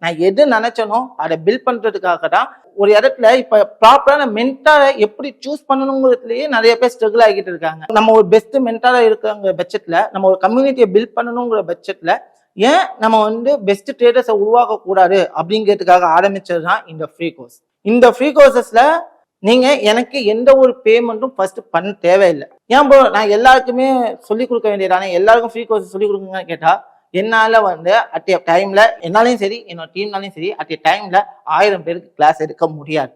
நான் எது நினைச்சனோ அதை பில்ட் பண்றதுக்காக தான் ஒரு இடத்துல இப்ப ப்ராப்பரான மென்டாரை எப்படி சூஸ் பண்ணணுங்கிறதுலயே நிறைய பேர் ஸ்ட்ரகிள் ஆகிட்டு இருக்காங்க. நம்ம ஒரு பெஸ்ட் மென்டாரா இருக்கிற பட்சத்துல நம்ம ஒரு கம்யூனிட்டியை பில்ட் பண்ணணுங்கிற பட்சத்துல ஏன் நம்ம பெஸ்ட் ட்ரேடர்ஸை உருவாக்க கூடாது அப்படிங்கிறதுக்காக ஆரம்பிச்சதுதான் இந்த ஃப்ரீ கோர்ஸ். இந்த ஃப்ரீ கோர்சஸ்ல நீங்க எனக்கு எந்த ஒரு பேமெண்ட்டும் ஃபர்ஸ்ட் பண்ண தேவையில்லை. ஏன் ப்ரோ நான் எல்லாருக்குமே சொல்லிக் கொடுக்க வேண்டியதானே, எல்லாருக்கும் ஃப்ரீ கோர்ஸ் சொல்லிக் கொடுக்குங்கன்னு கேட்டா என்னால அட் எ டைம்ல என்னாலையும் சரி என்னோட டீம்னாலையும் சரி அட் எ டைம்ல 1000 பேருக்கு கிளாஸ் எடுக்க முடியாது.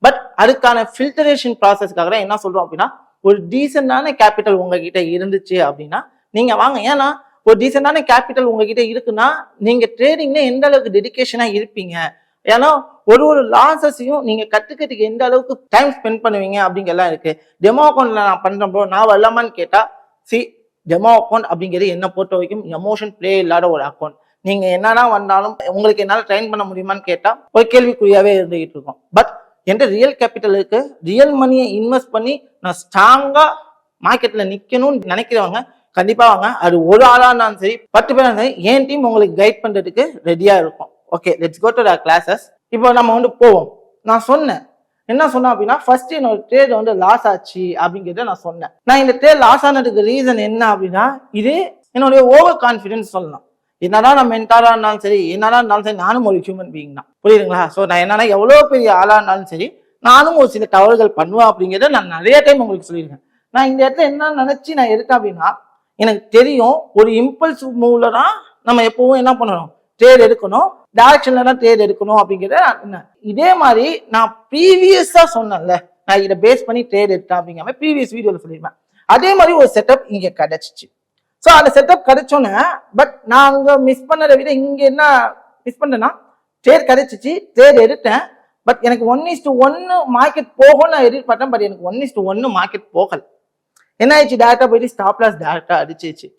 பட் அதுக்கான ஃபில்டரேஷன் ப்ராசஸ்க்காக தான் என்ன சொல்றோம் அப்படின்னா, ஒரு டீசென்டான கேபிட்டல் உங்ககிட்ட இருந்துச்சு அப்படின்னா நீங்க வாங்க. ஏன்னா ஒரு டீசென்டான கேபிட்டல் உங்ககிட்ட இருக்குன்னா நீங்க ட்ரேடிங்ல எந்த அளவுக்கு டெடிகேஷனா இருப்பீங்க. ஏன்னா ஒரு லாசஸையும் நீங்க கத்துக்கிறதுக்கு எந்த அளவுக்கு டைம் ஸ்பெண்ட் பண்ணுவீங்க அப்படிங்கலாம் இருக்கு. டெமோ அக்கௌண்ட்ல நான் பண்றேன் ப்ரோ, நான் வரலாமான்னு கேட்டா டெமோ அக்கௌண்ட் அப்படிங்கிறது என்ன பொறுத்த வரைக்கும் எமோஷன் பிளே இல்லாத ஒரு அக்கௌண்ட். நீங்க என்னன்னா வந்தாலும் உங்களுக்கு என்னால ட்ரைன் பண்ண முடியுமான்னு கேட்டா ஒரு கேள்விக்குறியாவே இருந்துகிட்டு இருக்கும். பட் என்கிட்ட ரியல் கேபிட்டல் இருக்கு, ரியல் மணியை இன்வெஸ்ட் பண்ணி நான் ஸ்ட்ராங்கா மார்க்கெட்ல நிக்கணும்னு நினைக்கிறவங்க கண்டிப்பா வாங்க. அது ஒரு ஆளா இருந்தாலும் சரி 10 பேர் இருந்தாலும் என் டீம் உங்களுக்கு கைட் பண்றதுக்கு ரெடியா இருக்கும். Okay, let's go to the classes. இப்போ நம்ம போவோம். நான் சொன்னேன் என்ன சொன்னேன் அப்படின்னா, ஃபர்ஸ்ட் என்னோட ட்ரேட் லாஸ் ஆச்சு அப்படிங்கிறத நான் சொன்னேன். நான் இந்த ட்ரேட் லாஸ் ஆனதுக்கு ரீசன் என்ன அப்படின்னா, இது என்னுடைய ஓவர் கான்ஃபிடன்ஸ் சொல்லலாம். என்னதான் நான் மென்டாரா இருந்தாலும் சரி என்னதான் இருந்தாலும் சரி நானும் ஒரு ஹியூமன் பீயிங் தான், புரியுதுங்களா? ஸோ நான் என்னன்னா எவ்வளவு பெரிய ஆளா இருந்தாலும் சரி நானும் ஒரு சில தவறுகள் பண்ணுவேன் அப்படிங்கிறத நான் நிறைய டைம் உங்களுக்கு சொல்லியிருக்கேன். நான் இந்த இடத்துல என்ன நினைச்சு நான் எடுத்தேன் அப்படின்னா, எனக்கு தெரியும் ஒரு இம்பல்ஸ் மூவ்ல தான் நம்ம எப்பவும் என்ன பண்ணணும், ட்ரேட் எடுக்கணும், டைரக்ஷன்ல தான் ட்ரேட் எடுக்கணும் அப்படிங்கிறத. இதே மாதிரி நான் ப்ரீவியஸா சொன்னேன்ல, நான் இதை பேஸ் பண்ணி ட்ரேட் எடுத்தேன் அப்படிங்கிற ப்ரீவியஸ் வீடியோல சொல்லியிருப்பேன். அதே மாதிரி ஒரு செட்டப் இங்க கிடைச்சிச்சு. ஸோ அந்த செட்டப் கிடைச்சோன்னே பட் நான் அங்க மிஸ் பண்ணதை விட இங்க என்ன மிஸ் பண்ணேன்னா, ட்ரேட் கிடைச்சிச்சு, ட்ரேட் எடுத்தேன். பட் எனக்கு 1:1 மார்க்கெட் போகும்னு நான் எதிர்பார்த்தேன். பட் எனக்கு 1:1 மார்க்கெட் போகல. என்ன ஆயிடுச்சு, டேரக்டா போயிட்டு ஸ்டாப் லாஸ் டேரக்டா அடிச்சிச்சு.